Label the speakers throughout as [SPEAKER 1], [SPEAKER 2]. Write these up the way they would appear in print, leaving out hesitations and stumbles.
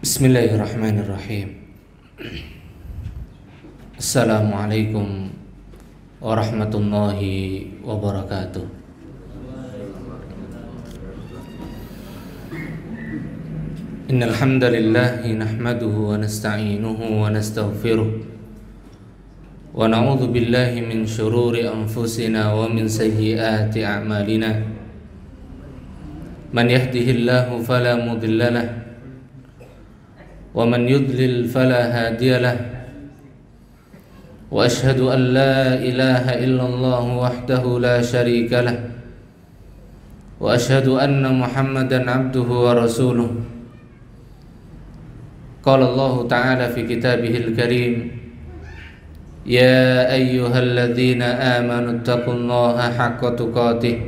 [SPEAKER 1] Bismillahirrahmanirrahim. Assalamualaikum warahmatullahi wabarakatuh. Innal hamdalillah nahmaduhu wa nasta'inuhu wa nastaghfiruh wa na'udzu billahi min shururi anfusina wa min sayyiati a'malina. Man yahdihillahu fala mudilla lahu wa man yudlil fala hadiya lahu. Wa ashhadu an la ilaha illallah wahdahu la syarika lah. Wa ashhadu anna Muhammadan abduhu wa rasuluh. Qala Allah ta'ala fi kitabihil karim, ya ayyuhalladzina amanu taqullaha haqqa tuqatih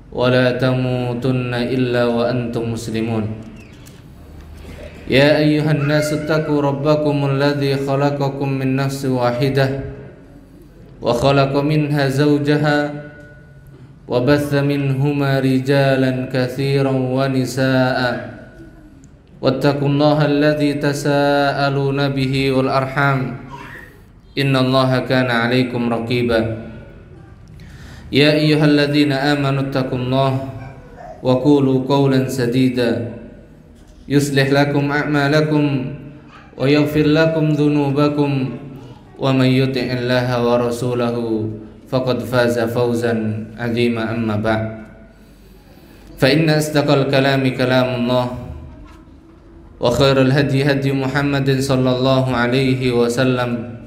[SPEAKER 1] wa la tamutunna illa wa antum muslimun. Ya ayyuhan nasu taqu rabbakumul ladzi khalaqakum min nafsin wahidah wa khalaqa minha zawjaha wa batha minhuma rijalan katsiran wa nisaa'a wattaqullaha alladzi tasaaluna bihi wal arham innallaha kana 'alaikum raqiba. Ya ayyuhalladzina amanu taqullaha wa qulu qawlan sadida yuslih lakum a'malakum wa yaghfir lakum dhunubakum wa may yuti'illaha wa rasulahu faqad faza fawzan 'azima. Amma ba'd, fa inna asdaqal kalami kalamullah wa khairal hadi hadi Muhammadin sallallahu alaihi wasallam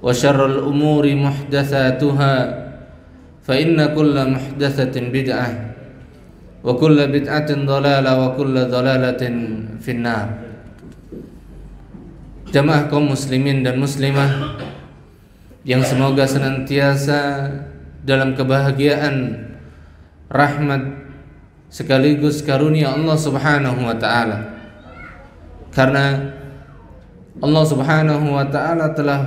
[SPEAKER 1] wa syarrul umuri muhdatsatuha fa inna kulla muhdatsatin bid'ah wa kulla bid'atin dhalalah wa kulla dhalalatin finnar. Jamaah kaum muslimin dan muslimah yang semoga senantiasa dalam kebahagiaan, rahmat sekaligus karunia Allah Subhanahu wa taala. Karena Allah Subhanahu wa taala telah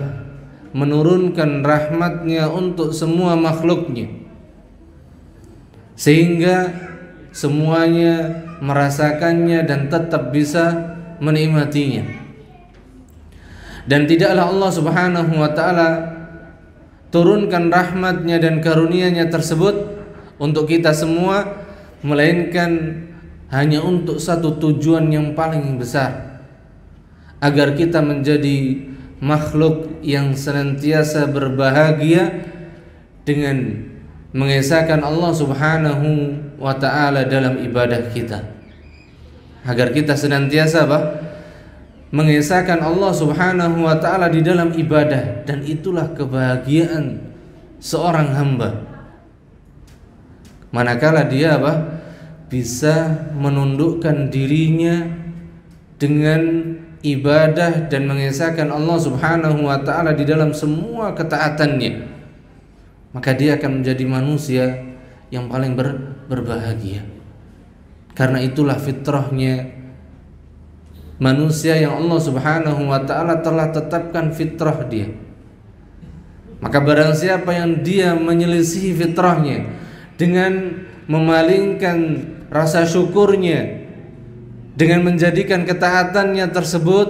[SPEAKER 1] menurunkan rahmatnya untuk semua makhluknya, sehingga semuanya merasakannya dan tetap bisa menikmatinya. Dan tidaklah Allah Subhanahu wa taala turunkan rahmatnya dan karunia-Nya tersebut untuk kita semua, melainkan hanya untuk satu tujuan yang paling besar, agar kita menjadi makhluk yang senantiasa berbahagia dengan mengesahkan Allah Subhanahu wa ta'ala dalam ibadah kita, agar kita senantiasa mengesahkan Allah Subhanahu wa ta'ala di dalam ibadah. Dan itulah kebahagiaan seorang hamba, manakala dia bisa menundukkan dirinya dengan ibadah dan mengesahkan Allah Subhanahu wa ta'ala di dalam semua ketaatannya, maka dia akan menjadi manusia yang paling berbahagia. Karena itulah fitrahnya manusia yang Allah Subhanahu wa ta'ala telah tetapkan fitrah dia. Maka barang siapa yang dia menyelisihi fitrahnya dengan memalingkan rasa syukurnya, dengan menjadikan ketaatannya tersebut,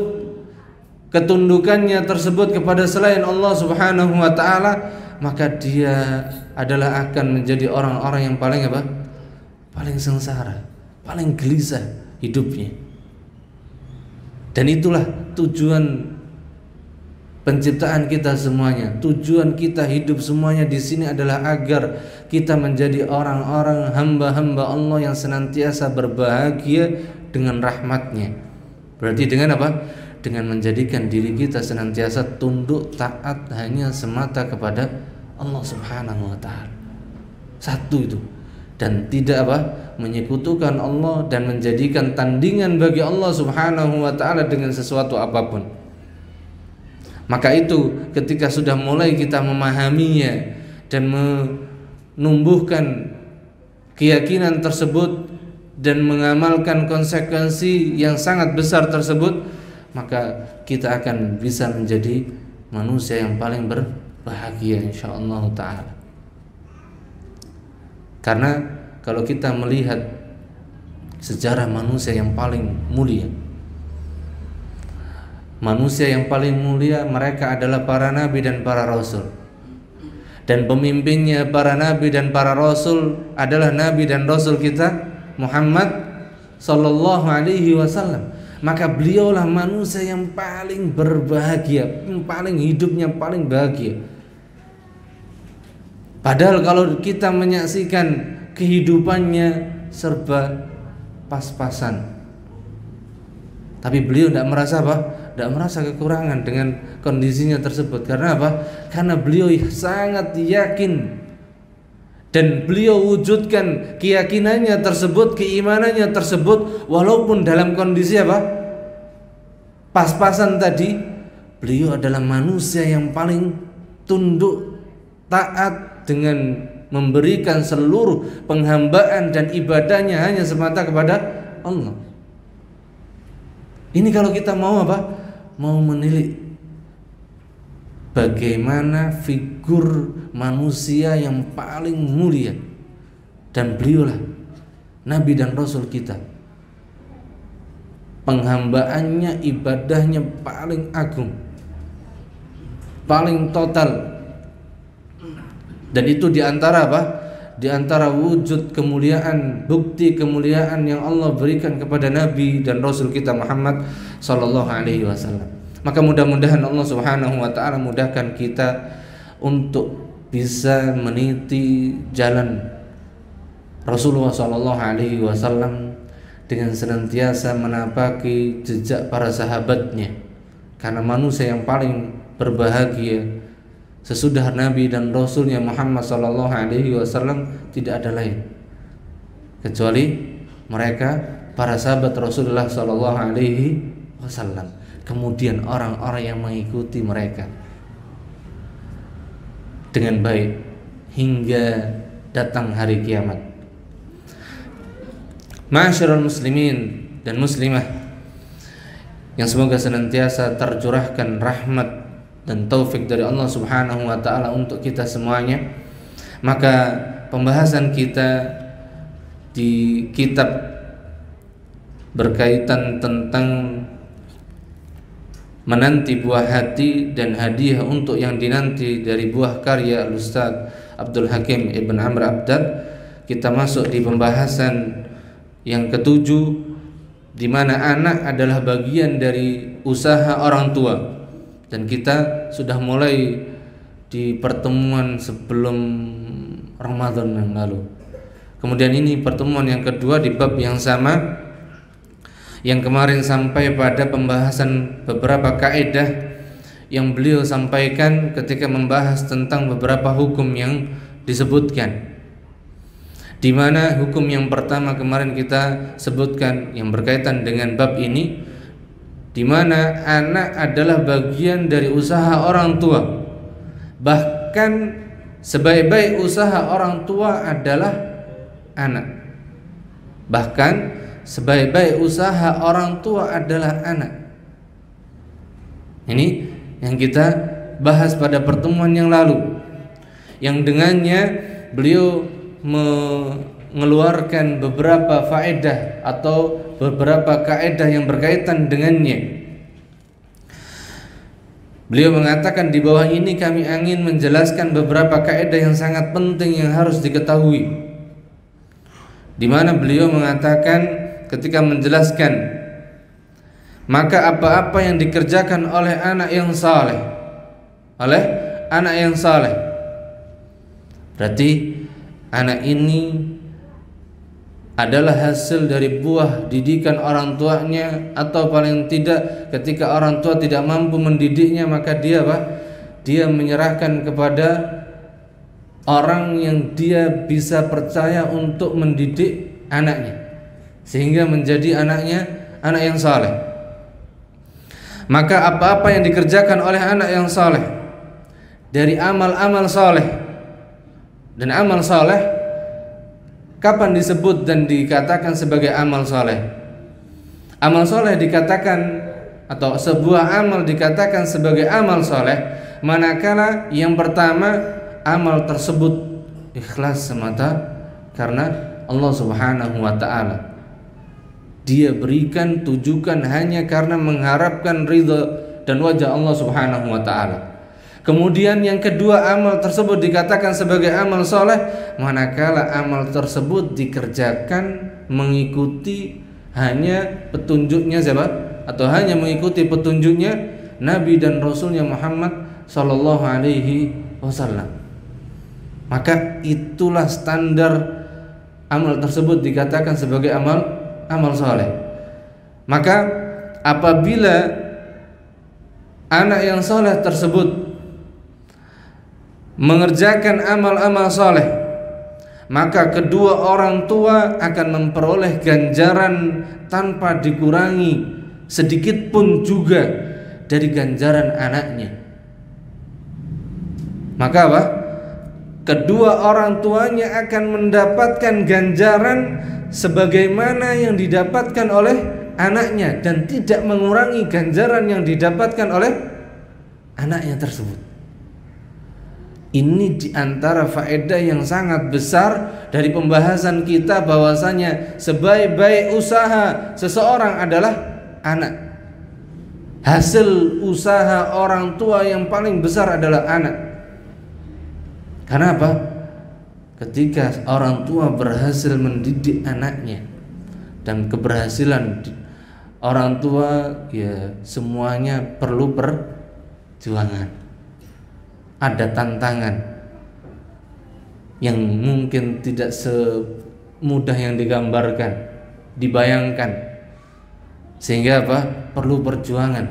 [SPEAKER 1] ketundukannya tersebut kepada selain Allah Subhanahu wa ta'ala, maka dia adalah akan menjadi orang-orang yang paling sengsara, paling gelisah hidupnya. Dan itulah tujuan penciptaan kita semuanya. Tujuan kita hidup semuanya di sini adalah agar kita menjadi orang-orang hamba-hamba Allah yang senantiasa berbahagia dengan rahmatnya. Berarti dengan dengan menjadikan diri kita senantiasa tunduk taat hanya semata kepada Allah Subhanahu wa ta'ala. Satu itu. Dan tidak menyekutukan Allah dan menjadikan tandingan bagi Allah Subhanahu wa ta'ala dengan sesuatu apapun. Maka itu ketika sudah mulai kita memahaminya dan menumbuhkan keyakinan tersebut dan mengamalkan konsekuensi yang sangat besar tersebut, maka kita akan bisa menjadi manusia yang paling berbahagia insyaallah ta'ala. Karena kalau kita melihat sejarah manusia yang paling mulia, Manusia yang paling mulia mereka adalah para nabi dan para rasul. Dan pemimpinnya para nabi dan para rasul adalah nabi dan rasul kita Muhammad sallallahu alaihi wasallam. Maka beliaulah manusia yang paling berbahagia, paling hidupnya paling bahagia. Padahal kalau kita menyaksikan kehidupannya serba pas-pasan, tapi beliau tidak merasa apa? Tidak merasa kekurangan dengan kondisinya tersebut. Karena apa? Karena beliau sangat yakin dan beliau wujudkan keyakinannya tersebut, keimanannya tersebut, walaupun dalam kondisi apa? Pas-pasan tadi. Beliau adalah manusia yang paling tunduk, taat, dengan memberikan seluruh penghambaan dan ibadahnya hanya semata kepada Allah. Ini kalau kita mau apa? Mau menilik bagaimana figur manusia yang paling mulia, dan beliaulah nabi dan rasul kita. Penghambaannya, ibadahnya paling agung, paling total. Dan itu diantara apa? Diantara wujud kemuliaan, bukti kemuliaan yang Allah berikan kepada Nabi dan Rasul kita Muhammad sallallahu alaihi wasallam. Maka mudah-mudahan Allah Subhanahu wa taala mudahkan kita untuk bisa meniti jalan Rasulullah sallallahu alaihi wasallam dengan senantiasa menapaki jejak para sahabatnya. Karena manusia yang paling berbahagia sesudah Nabi dan Rasulnya Muhammad sallallahu alaihi wasallam tidak ada lain kecuali mereka, para sahabat Rasulullah sallallahu alaihi wasallam. Kemudian orang-orang yang mengikuti mereka dengan baik hingga datang hari kiamat. Ma'asyiral muslimin dan muslimah yang semoga senantiasa tercurahkan rahmat dan taufik dari Allah Subhanahu wa taala untuk kita semuanya. Maka pembahasan kita di kitab berkaitan tentang menanti buah hati dan hadiah untuk yang dinanti dari buah karya Al-Ustaz Abdul Hakim Ibn Amr Abdad, kita masuk di pembahasan yang ketujuh, di mana anak adalah bagian dari usaha orang tua. Dan kita sudah mulai di pertemuan sebelum Ramadan yang lalu. Kemudian ini pertemuan yang kedua di bab yang sama, yang kemarin sampai pada pembahasan beberapa kaidah yang beliau sampaikan ketika membahas tentang beberapa hukum yang disebutkan. Di mana hukum yang pertama kemarin kita sebutkan yang berkaitan dengan bab ini, di mana anak adalah bagian dari usaha orang tua. Bahkan sebaik-baik usaha orang tua adalah anak. Bahkan sebaik-baik usaha orang tua adalah anak. Ini yang kita bahas pada pertemuan yang lalu, yang dengannya beliau mengeluarkan beberapa faedah atau beberapa kaidah yang berkaitan dengannya. Beliau mengatakan di bawah ini kami ingin menjelaskan beberapa kaidah yang sangat penting yang harus diketahui. Di mana beliau mengatakan ketika menjelaskan, maka apa-apa yang dikerjakan oleh anak yang saleh, berarti anak ini adalah hasil dari buah didikan orang tuanya, atau paling tidak ketika orang tua tidak mampu mendidiknya, maka dia Dia menyerahkan kepada orang yang dia bisa percaya untuk mendidik anaknya, sehingga menjadi anak yang saleh. Maka apa-apa yang dikerjakan oleh anak yang saleh dari amal-amal saleh, dan amal saleh kapan disebut dan dikatakan sebagai amal soleh? Amal soleh dikatakan, atau sebuah amal dikatakan sebagai amal soleh manakala yang pertama amal tersebut ikhlas semata karena Allah Subhanahu wa ta'ala. Dia berikan, tujukan hanya karena mengharapkan ridha dan wajah Allah Subhanahu wa taala. Kemudian yang kedua, amal tersebut dikatakan sebagai amal soleh manakala amal tersebut dikerjakan mengikuti hanya petunjuknya siapa? Atau hanya mengikuti petunjuknya Nabi dan Rasulnya Muhammad Sallallahu Alaihi Wasallam. Maka itulah standar amal tersebut dikatakan sebagai amal soleh. Maka apabila anak yang soleh tersebut mengerjakan amal-amal soleh, maka kedua orang tua akan memperoleh ganjaran tanpa dikurangi sedikit pun juga dari ganjaran anaknya. Maka apa? Kedua orang tuanya akan mendapatkan ganjaran sebagaimana yang didapatkan oleh anaknya dan tidak mengurangi ganjaran yang didapatkan oleh anaknya tersebut. Ini diantara faedah yang sangat besar dari pembahasan kita bahwasanya sebaik-baik usaha seseorang adalah anak. Hasil usaha orang tua yang paling besar adalah anak. Karena apa? Ketika orang tua berhasil mendidik anaknya, dan keberhasilan orang tua ya semuanya perlu perjuangan. Ada tantangan yang mungkin tidak semudah yang digambarkan, dibayangkan. Sehingga apa? Perlu perjuangan,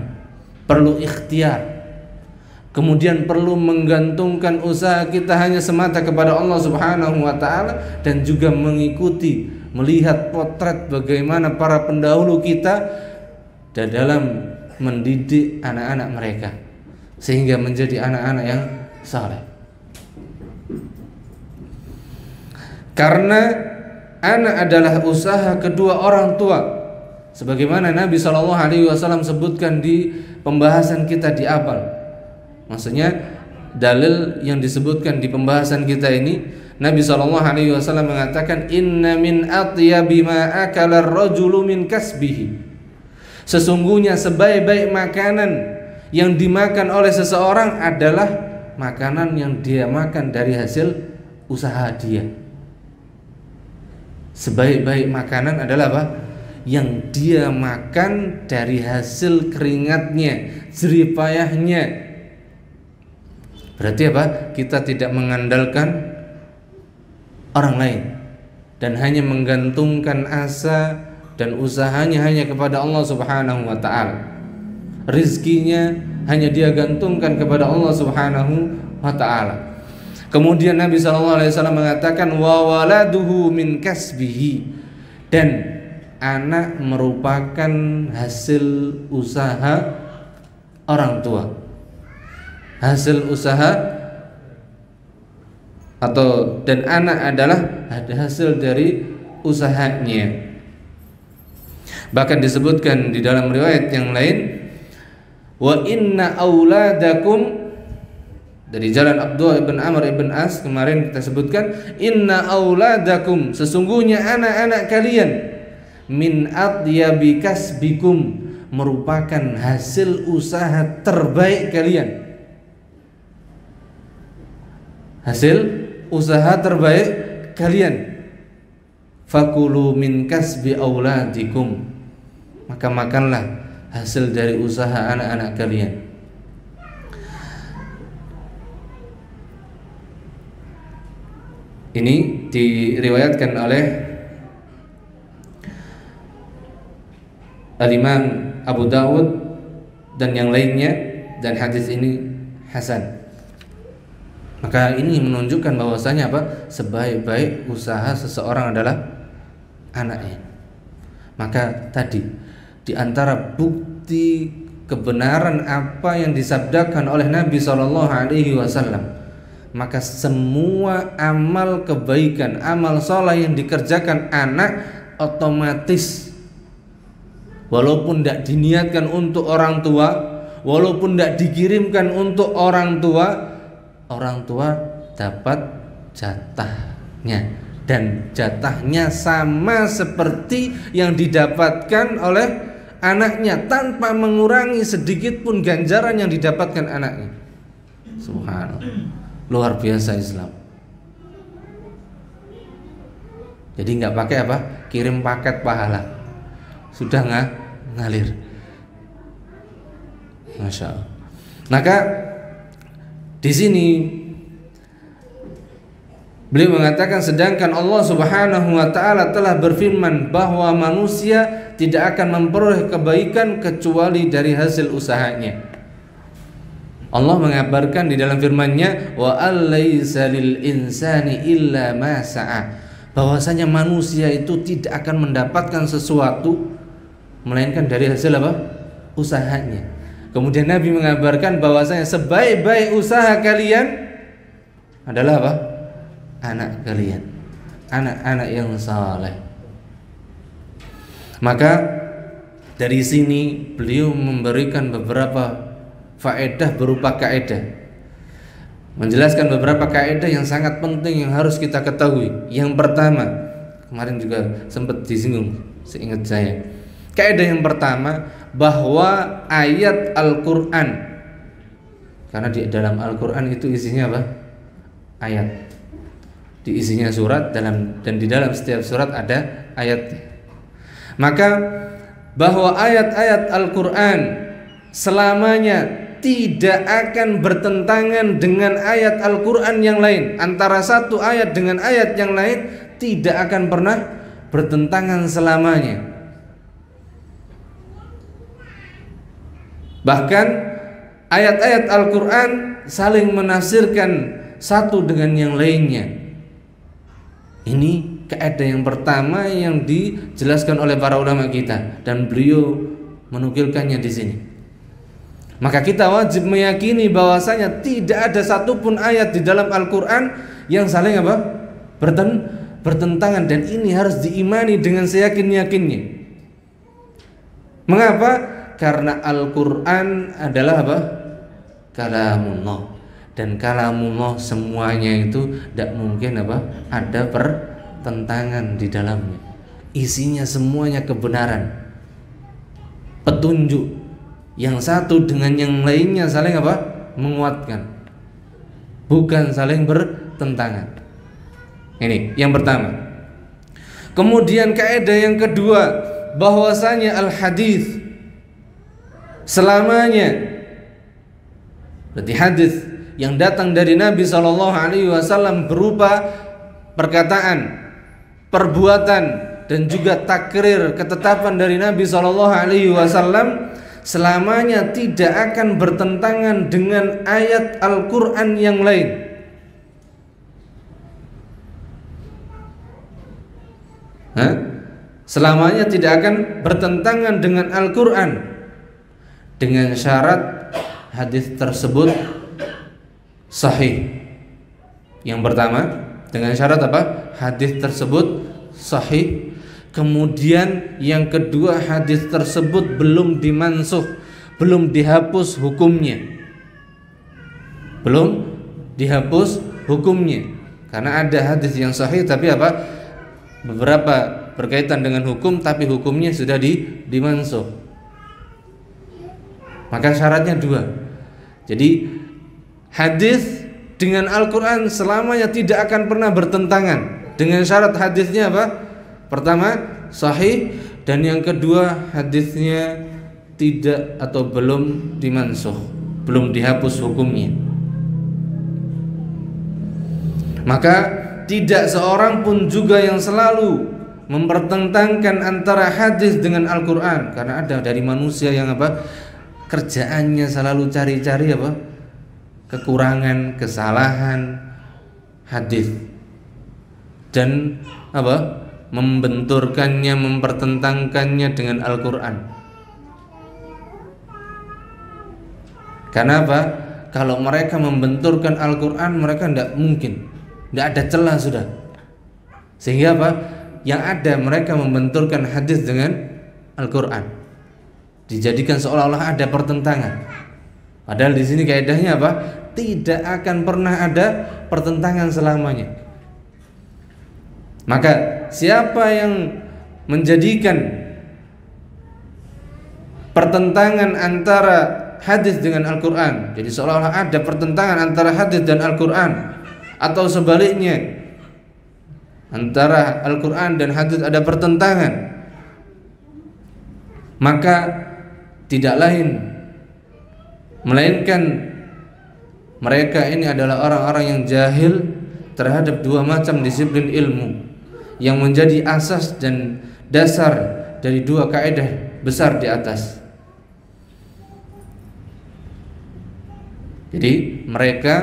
[SPEAKER 1] perlu ikhtiar. Kemudian perlu menggantungkan usaha kita hanya semata kepada Allah Subhanahu wa taala dan juga mengikuti, melihat potret bagaimana para pendahulu kita dalam mendidik anak-anak mereka sehingga menjadi anak-anak yang saleh. Karena anak adalah usaha kedua orang tua, sebagaimana Nabi SAW sebutkan di pembahasan kita di awal. Maksudnya dalil yang disebutkan di pembahasan kita ini, Nabi SAW mengatakan inna min atyabi ma akala ar-rajulu min kasbihi. Sesungguhnya sebaik-baik makanan yang dimakan oleh seseorang adalah makanan yang dia makan dari hasil usaha dia. Sebaik-baik makanan adalah apa? Yang dia makan dari hasil keringatnya, jerih payahnya. Berarti apa? Kita tidak mengandalkan orang lain dan hanya menggantungkan asa dan usahanya hanya kepada Allah Subhanahu wa taala. Rizkinya hanya dia gantungkan kepada Allah Subhanahu wa taala. Kemudian Nabi SAW mengatakan wa waladuhu min kasbihi, dan anak merupakan hasil usaha orang tua. Hasil usaha dan anak adalah hasil dari usahanya. Bahkan disebutkan di dalam riwayat yang lain, wa inna auladakum, dari jalan Abdullah ibn Amr ibn As kemarin kita sebutkan, inna auladakum, sesungguhnya anak-anak kalian, min atyabi kasbikum, merupakan hasil usaha terbaik kalian. Hasil usaha terbaik kalian. Fakulu min kasbi auladikum, maka makanlah hasil dari usaha anak-anak kalian. Ini diriwayatkan oleh Al-Imam Abu Dawud dan yang lainnya, dan hadis ini hasan. Maka ini menunjukkan bahwasanya apa? Sebaik-baik usaha seseorang adalah anaknya. Maka tadi di antara bukti kebenaran apa yang disabdakan oleh Nabi SAW, maka semua amal kebaikan, amal soleh yang dikerjakan anak otomatis, walaupun tidak diniatkan untuk orang tua, walaupun tidak dikirimkan untuk orang tua dapat jatahnya, dan jatahnya sama seperti yang didapatkan oleh anaknya tanpa mengurangi sedikit pun ganjaran yang didapatkan anaknya. Subhanallah, luar biasa Islam. Jadi nggak pakai apa, kirim paket pahala, sudah ngalir. Masya Allah. Maka di sini beliau mengatakan, sedangkan Allah Subhanahu wa taala telah berfirman bahwa manusia tidak akan memperoleh kebaikan kecuali dari hasil usahanya. Allah mengabarkan di dalam firman-Nya, wa allaisa lil insani illa ma sa'a, bahwasanya manusia itu tidak akan mendapatkan sesuatu melainkan dari hasil apa? Usahanya. Kemudian Nabi mengabarkan bahwasanya sebaik-baik usaha kalian adalah apa? Anak kalian, anak-anak yang saleh. Maka dari sini beliau memberikan beberapa faedah berupa kaidah, menjelaskan beberapa kaidah yang sangat penting yang harus kita ketahui. Yang pertama, kemarin juga sempat disinggung seingat saya. Kaidah yang pertama, bahwa ayat Al-Quran, karena di dalam Al-Quran itu isinya apa? Ayat. Di isinya surat, dan di dalam setiap surat ada ayat. Maka bahwa ayat-ayat Al-Quran selamanya tidak akan bertentangan dengan ayat Al-Quran yang lain. Antara satu ayat dengan ayat yang lain tidak akan pernah bertentangan selamanya. Bahkan ayat-ayat Al-Quran saling menafsirkan satu dengan yang lainnya. Ini kaidah yang pertama yang dijelaskan oleh para ulama kita, dan beliau menukilkannya di sini. Maka kita wajib meyakini bahwasanya tidak ada satupun ayat di dalam Al-Quran yang saling apa? Bertentangan, dan ini harus diimani dengan seyakin-yakinnya. Mengapa? Karena Al-Quran adalah apa? Kalamullah, dan kalamullah semuanya itu tidak mungkin apa? Ada pertentangan di dalamnya. Isinya semuanya kebenaran, petunjuk. Yang satu dengan yang lainnya saling apa? Menguatkan, bukan saling bertentangan. Ini yang pertama. Kemudian kaidah yang kedua, bahwasanya al-hadis selamanya, berarti hadis yang datang dari Nabi SAW berupa perkataan, perbuatan, dan juga takrir, ketetapan dari Nabi SAW, selamanya tidak akan bertentangan dengan ayat Al-Quran yang lain. Selamanya tidak akan bertentangan dengan Al-Quran, dengan syarat hadis tersebut sahih. Yang pertama, dengan syarat apa? Hadis tersebut sahih. Kemudian yang kedua, hadis tersebut belum dimansuh, belum dihapus hukumnya. Belum dihapus hukumnya. Karena ada hadis yang sahih tapi apa? Beberapa berkaitan dengan hukum tapi hukumnya sudah dimansuh. Maka syaratnya dua. Jadi hadis dengan Al-Quran selamanya tidak akan pernah bertentangan. Dengan syarat hadisnya apa? Pertama, sahih, dan yang kedua, hadisnya tidak atau belum dimansuh, belum dihapus hukumnya. Maka tidak seorang pun juga yang selalu mempertentangkan antara hadis dengan Al-Quran, karena ada dari manusia yang apa? Kerjaannya selalu cari-cari apa? Kekurangan, kesalahan hadis, dan apa? Membenturkannya, mempertentangkannya dengan Al-Quran. Karena apa? Kalau mereka membenturkan Al-Quran, mereka tidak mungkin, tidak ada celah sudah. Sehingga apa? Yang ada mereka membenturkan hadis dengan Al-Quran, dijadikan seolah-olah ada pertentangan. Padahal di sini kaidahnya apa? Tidak akan pernah ada pertentangan selamanya. Maka siapa yang menjadikan pertentangan antara hadis dengan Al-Quran. Jadi seolah-olah ada pertentangan antara hadis dan Al-Quran, atau sebaliknya antara Al-Quran dan hadis ada pertentangan, maka tidak lain melainkan mereka ini adalah orang-orang yang jahil terhadap dua macam disiplin ilmu yang menjadi asas dan dasar dari dua kaidah besar di atas. Jadi mereka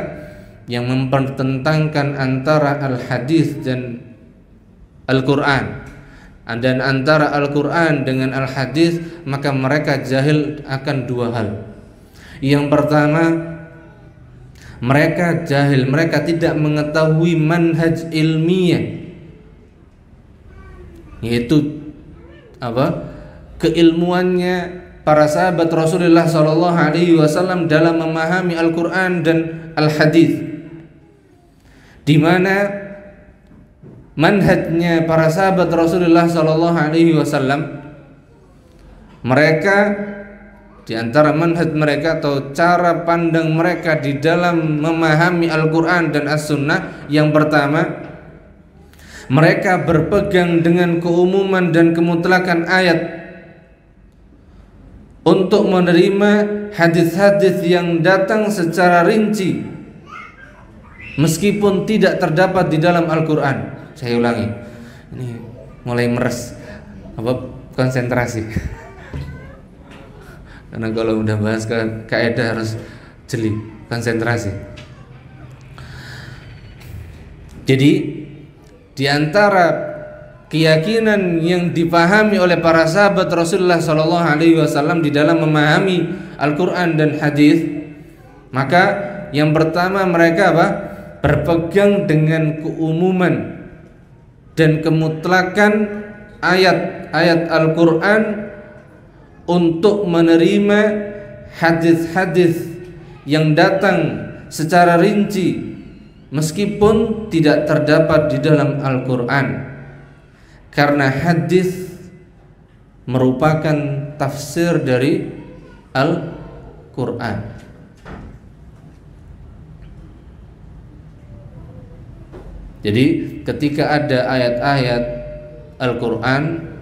[SPEAKER 1] yang mempertentangkan antara al-hadis dan Al-Quran, dan antara Al-Quran dengan al-hadis, maka mereka jahil akan dua hal. Yang pertama, mereka jahil, mereka tidak mengetahui manhaj ilmiah, yaitu keilmuannya para sahabat Rasulullah SAW dalam memahami Al-Quran dan Al-Hadis, di mana manhajnya para sahabat Rasulullah SAW, mereka di antara manhaj mereka atau cara pandang mereka di dalam memahami Al-Quran dan As-Sunnah, yang pertama, mereka berpegang dengan keumuman dan kemutlakan ayat untuk menerima hadis-hadis yang datang secara rinci meskipun tidak terdapat di dalam Al-Quran. Saya ulangi, ini mulai meres konsentrasi. Karena kalau udah bahas kaidah harus jeli, konsentrasi. Jadi di antara keyakinan yang dipahami oleh para sahabat Rasulullah SAW di dalam memahami Al-Quran dan hadis, maka yang pertama mereka berpegang dengan keumuman dan kemutlakan ayat-ayat Al-Quran untuk menerima hadis-hadis yang datang secara rinci meskipun tidak terdapat di dalam Al-Quran, karena hadis merupakan tafsir dari Al-Quran. Jadi ketika ada ayat-ayat Al-Quran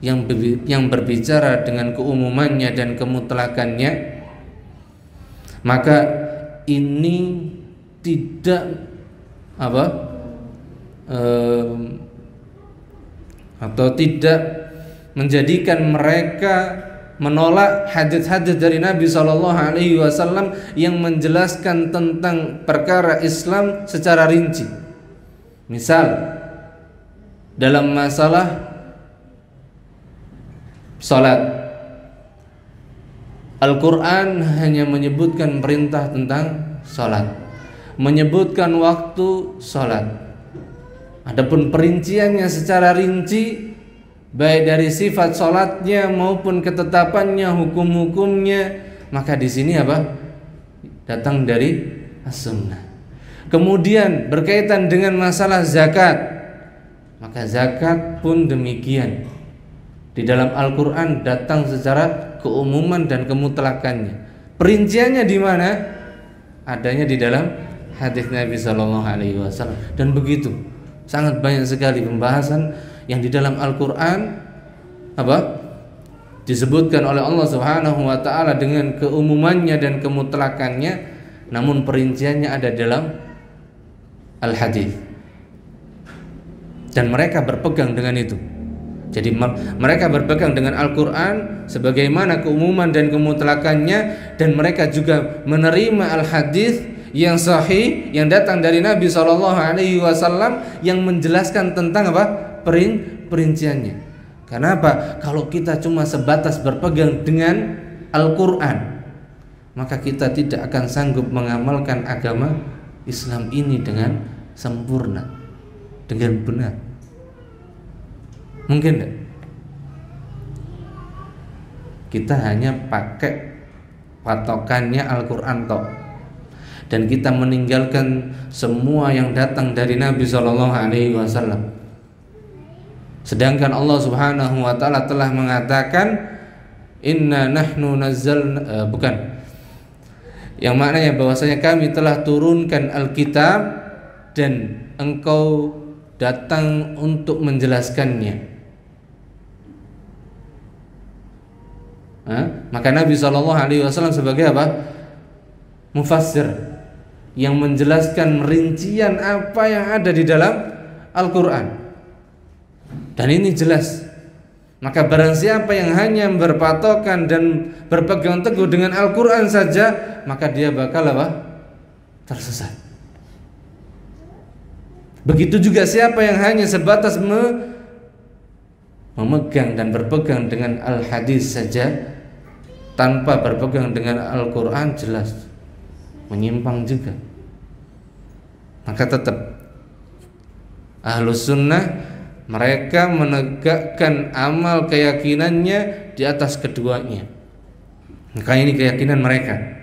[SPEAKER 1] yang berbicara dengan keumumannya dan kemutlakannya, maka ini tidak atau tidak menjadikan mereka menolak hadis-hadis dari Nabi SAW yang menjelaskan tentang perkara Islam secara rinci. Misal dalam masalah salat, Al-Quran hanya menyebutkan perintah tentang salat, menyebutkan waktu salat. Adapun perinciannya secara rinci, baik dari sifat salatnya maupun ketetapannya, hukum-hukumnya, maka di sini datang dari As-Sunnah. Kemudian berkaitan dengan masalah zakat, maka zakat pun demikian. Di dalam Al-Quran datang secara keumuman dan kemutlakannya. Perinciannya di mana? Adanya di dalam hadis Nabi SAW. Dan begitu, sangat banyak sekali pembahasan yang di dalam Al-Quran disebutkan oleh Allah Subhanahu wa taala dengan keumumannya dan kemutlakannya, namun perinciannya ada dalam Al-Hadis. Dan mereka berpegang dengan itu. Jadi mereka berpegang dengan Al-Quran sebagaimana keumuman dan kemutlakannya, dan mereka juga menerima Al-Hadis yang sahih yang datang dari Nabi SAW yang menjelaskan tentang perinciannya. Kenapa? Kalau kita cuma sebatas berpegang dengan Al-Quran, maka kita tidak akan sanggup mengamalkan agama Islam ini dengan sempurna, dengan benar. Mungkin tidak? Kita hanya pakai patokannya Al-Quran tok, dan kita meninggalkan semua yang datang dari Nabi SAW. Sedangkan Allah Subhanahu wa taala telah mengatakan inna nahnu nazzalna bukan, yang maknanya bahwasanya kami telah turunkan Alkitab dan engkau datang untuk menjelaskannya. Maka Nabi SAW sebagai apa? Mufassir, yang menjelaskan rincian apa yang ada di dalam Al-Quran. Dan ini jelas. Maka barang siapa yang hanya berpatokan dan berpegang teguh dengan Al-Quran saja, maka dia bakal apa? Tersesat. Begitu juga siapa yang hanya sebatas memegang dan berpegang dengan Al-Hadis saja, tanpa berpegang dengan Al-Quran, jelas menyimpang juga. Maka tetap Ahlus Sunnah mereka menegakkan amal keyakinannya di atas keduanya. Maka ini keyakinan mereka.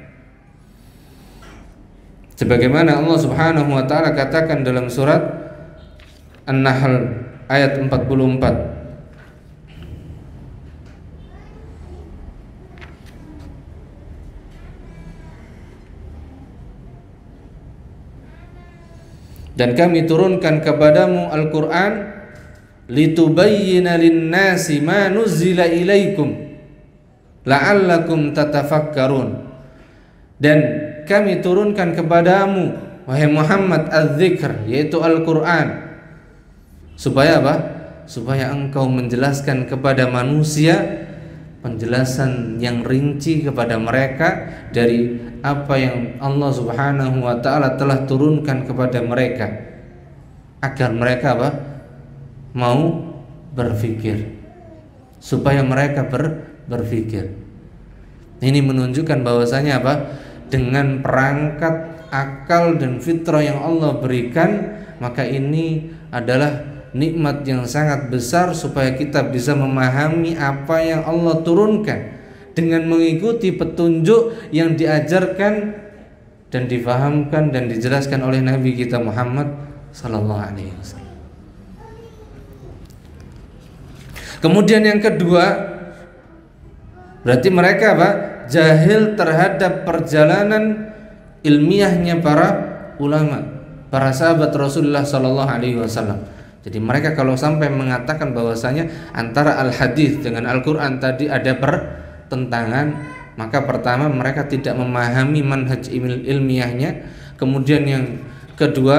[SPEAKER 1] Sebagaimana Allah Subhanahu wa taala katakan dalam surat An-Nahl ayat 44. Dan kami turunkan kepadamu Al-Quran litubayyina linnasi ma nuzzila ilaikum la'allakum tatafakkarun. Dan kami turunkan kepadamu wahai Muhammad az-zikr, yaitu Al-Quran, supaya apa? Supaya engkau menjelaskan kepada manusia penjelasan yang rinci kepada mereka dari apa yang Allah Subhanahu wa taala telah turunkan kepada mereka, agar mereka apa? Mau berpikir, supaya mereka berpikir. Ini menunjukkan bahwasanya apa? Dengan perangkat akal dan fitrah yang Allah berikan, maka ini adalah nikmat yang sangat besar supaya kita bisa memahami apa yang Allah turunkan dengan mengikuti petunjuk yang diajarkan dan difahamkan dan dijelaskan oleh Nabi kita Muhammad sallallahu alaihi wasallam. Kemudian yang kedua, berarti mereka apa? Jahil terhadap perjalanan ilmiahnya para ulama, para sahabat Rasulullah sallallahu alaihi wasallam. Jadi mereka kalau sampai mengatakan bahwasanya antara al-hadis dengan Al-Quran tadi ada pertentangan, maka pertama mereka tidak memahami manhaj ilmiahnya. Kemudian yang kedua,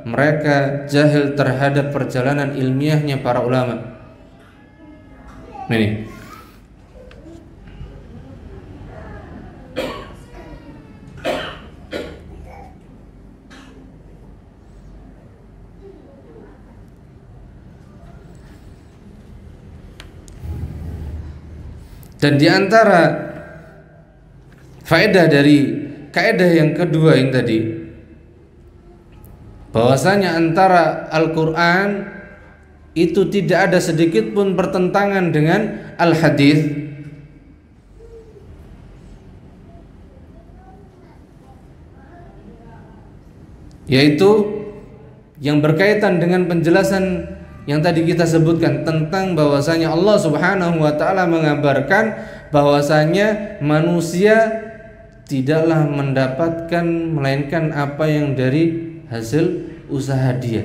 [SPEAKER 1] mereka jahil terhadap perjalanan ilmiahnya para ulama. Ini dan diantara faedah dari kaidah yang kedua yang tadi, bahwasanya antara Al-Quran itu tidak ada sedikit pun pertentangan dengan Al-Hadis, yaitu yang berkaitan dengan penjelasan yang tadi kita sebutkan tentang bahwasanya Allah Subhanahu wa taala mengabarkan bahwasanya manusia tidaklah mendapatkan melainkan apa yang dari hasil usaha dia.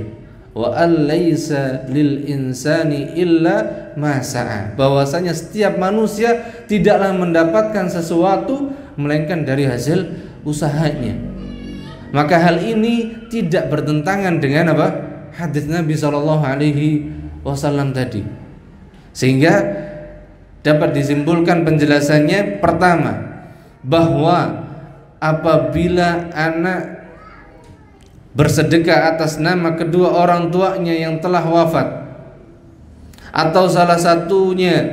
[SPEAKER 1] Wa alaysa lil insani illa ma sa'a. Bahwasanya setiap manusia tidaklah mendapatkan sesuatu melainkan dari hasil usahanya. Maka hal ini tidak bertentangan dengan apa? Hadis Nabi sallallahu alaihi wasallam tadi. Sehingga dapat disimpulkan penjelasannya, pertama, bahwa apabila anak bersedekah atas nama kedua orang tuanya yang telah wafat, atau salah satunya,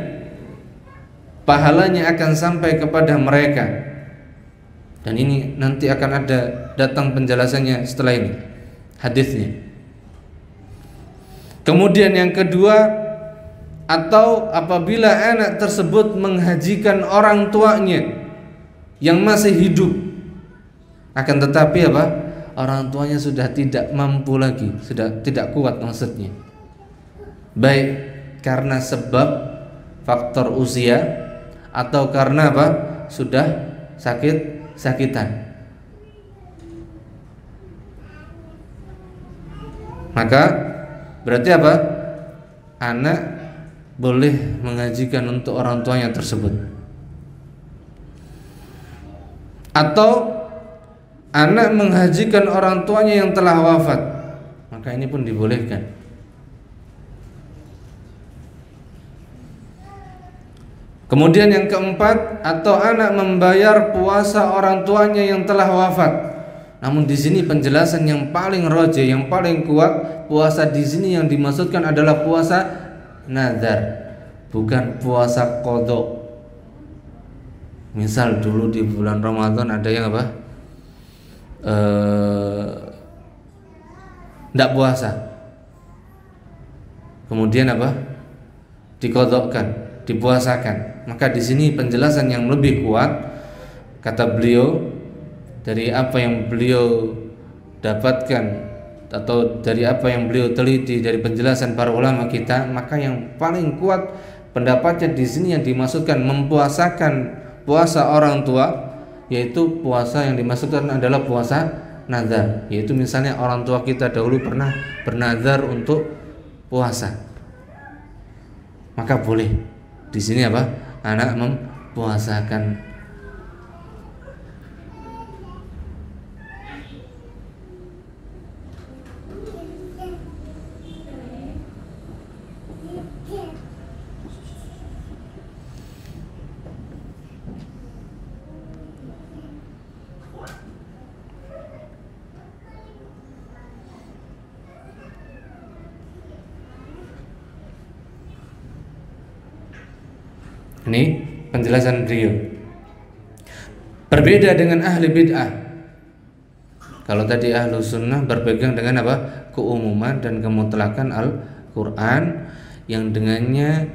[SPEAKER 1] pahalanya akan sampai kepada mereka. Dan ini nanti akan ada datang penjelasannya setelah ini, hadisnya. Kemudian yang kedua, atau apabila anak tersebut menghajikan orang tuanya yang masih hidup, akan tetapi apa? Orang tuanya sudah tidak mampu lagi, sudah tidak kuat maksudnya, baik karena sebab faktor usia atau karena apa? Sudah sakit-sakitan. Maka berarti apa? Anak boleh mengajikan untuk orang tuanya tersebut. Atau anak menghajikan orang tuanya yang telah wafat, maka ini pun dibolehkan. Kemudian yang keempat, atau anak membayar puasa orang tuanya yang telah wafat. Namun di sini penjelasan yang paling rajih, yang paling kuat, puasa di sini yang dimaksudkan adalah puasa nazar, bukan puasa qadha. Misal dulu di bulan Ramadan ada yang apa? Tidak puasa. Kemudian apa? Diqadhakan, dipuasakan. Maka di sini penjelasan yang lebih kuat, kata beliau, dari apa yang beliau dapatkan atau dari apa yang beliau teliti dari penjelasan para ulama kita, maka yang paling kuat pendapatnya di sini yang dimaksudkan mempuasakan puasa orang tua, yaitu puasa yang dimaksudkan adalah puasa nazar, yaitu misalnya orang tua kita dahulu pernah bernazar untuk puasa, maka boleh di sini apa? Anak mempuasakan. Ini penjelasan beliau. Berbeda dengan ahli bid'ah. Kalau tadi ahlu sunnah berpegang dengan apa? Keumuman dan kemutlakan Al-Quran, yang dengannya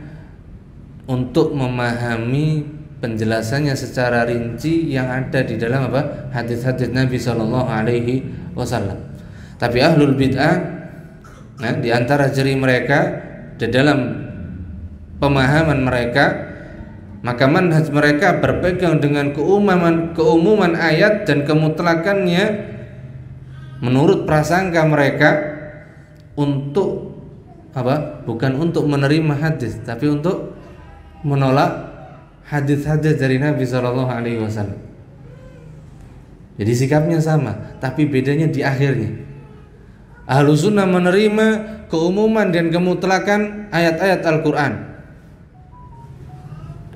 [SPEAKER 1] untuk memahami penjelasannya secara rinci yang ada di dalam apa? Hadis-hadis Nabi SAW. Tapi ahlul bid'ah, nah, di antara ciri mereka di dalam pemahaman mereka, maka manhaj mereka berpegang dengan keumuman ayat dan kemutlakannya menurut prasangka mereka, untuk apa? Bukan untuk menerima hadis, tapi untuk menolak hadis-hadis dari Nabi SAW. Jadi sikapnya sama, tapi bedanya di akhirnya. Ahlus sunnah menerima keumuman dan kemutlakan ayat-ayat Al-Quran.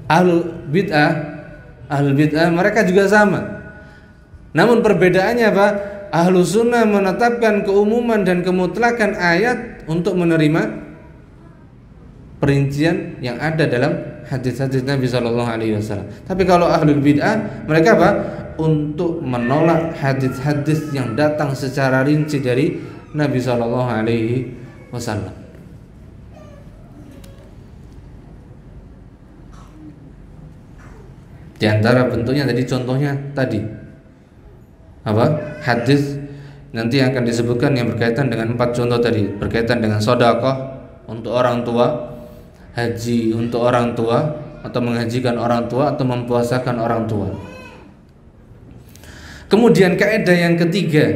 [SPEAKER 1] Ahlul bid'ah mereka juga sama. Namun perbedaannya apa? Ahlus sunnah menetapkan keumuman dan kemutlakan ayat untuk menerima perincian yang ada dalam hadis-hadis Nabi SAW. Tapi kalau ahlul bid'ah, mereka apa? Untuk menolak hadis-hadis yang datang secara rinci dari Nabi SAW. Di antara bentuknya tadi, contohnya tadi apa? Hadis nanti akan disebutkan yang berkaitan dengan 4 contoh tadi, berkaitan dengan sedekah untuk orang tua, haji untuk orang tua, atau menghajikan orang tua, atau mempuasakan orang tua. Kemudian kaidah yang ketiga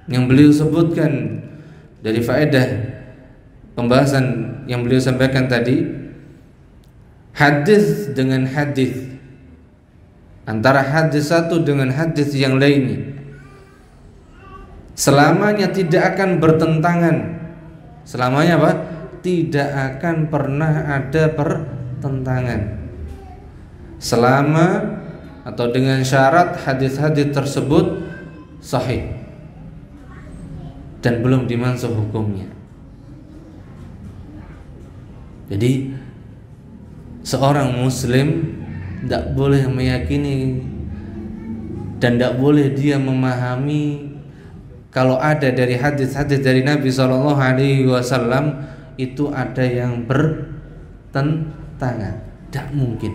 [SPEAKER 1] yang beliau sebutkan dari faedah pembahasan yang beliau sampaikan tadi, hadis dengan hadis, antara hadis satu dengan hadis yang lainnya, selamanya tidak akan bertentangan. Selamanya apa? Tidak akan pernah ada pertentangan. Selama atau dengan syarat hadis-hadis tersebut sahih dan belum dimansuh hukumnya. Jadi seorang muslim tidak boleh meyakini dan tidak boleh dia memahami kalau ada dari hadis-hadis dari Nabi SAW itu ada yang bertentangan. Tidak mungkin.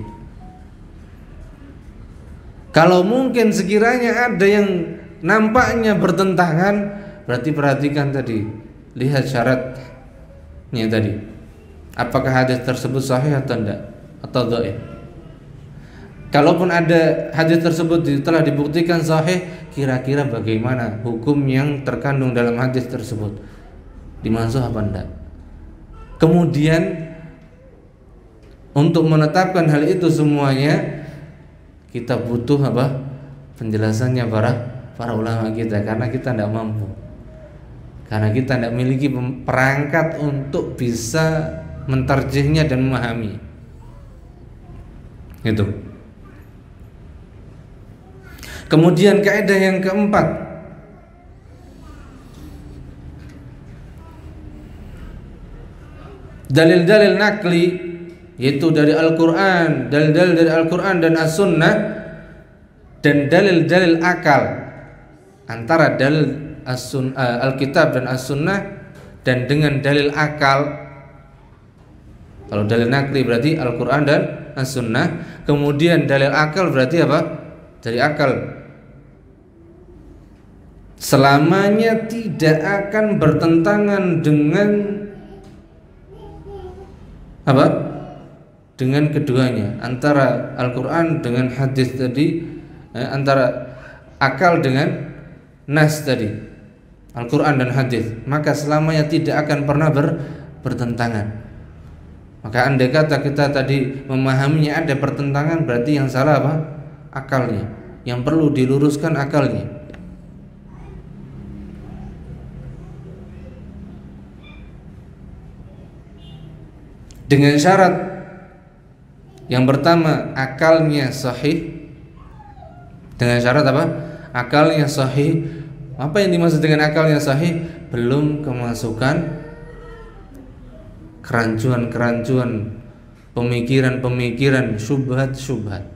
[SPEAKER 1] Kalau mungkin sekiranya ada yang nampaknya bertentangan, berarti perhatikan tadi, lihat syaratnya tadi. Apakah hadis tersebut sahih atau tidak, atau dhaif? Kalaupun ada hadis tersebut telah dibuktikan sahih, kira-kira bagaimana hukum yang terkandung dalam hadis tersebut? Dimansuh apa enggak? Kemudian untuk menetapkan hal itu semuanya kita butuh apa? Penjelasannya para ulama kita, karena kita tidak mampu. Karena kita tidak memiliki perangkat untuk bisa mentarjihnya dan memahami. Itu. Kemudian kaidah yang keempat, dalil-dalil nakli, yaitu dari Al-Quran, dalil-dalil dari Al-Quran dan As-Sunnah, dan dalil-dalil akal. Antara dalil Alkitab dan As-Sunnah dan dengan dalil akal. Kalau dalil nakli berarti Al-Quran dan As-Sunnah. Kemudian dalil akal berarti apa? Dari akal. Selamanya tidak akan bertentangan dengan apa? Dengan keduanya, antara Al-Quran dengan hadis tadi, antara akal dengan nas tadi, Al-Quran dan hadis, maka selamanya tidak akan pernah bertentangan. Maka andai kata kita tadi memahaminya ada pertentangan, berarti yang salah apa? Akalnya. Yang perlu diluruskan akalnya. Dengan syarat yang pertama, akalnya sahih. Dengan syarat apa? Akalnya sahih. Apa yang dimaksud dengan akalnya sahih? Belum kemasukan kerancuan-kerancuan, pemikiran-pemikiran, syubhat-syubhat.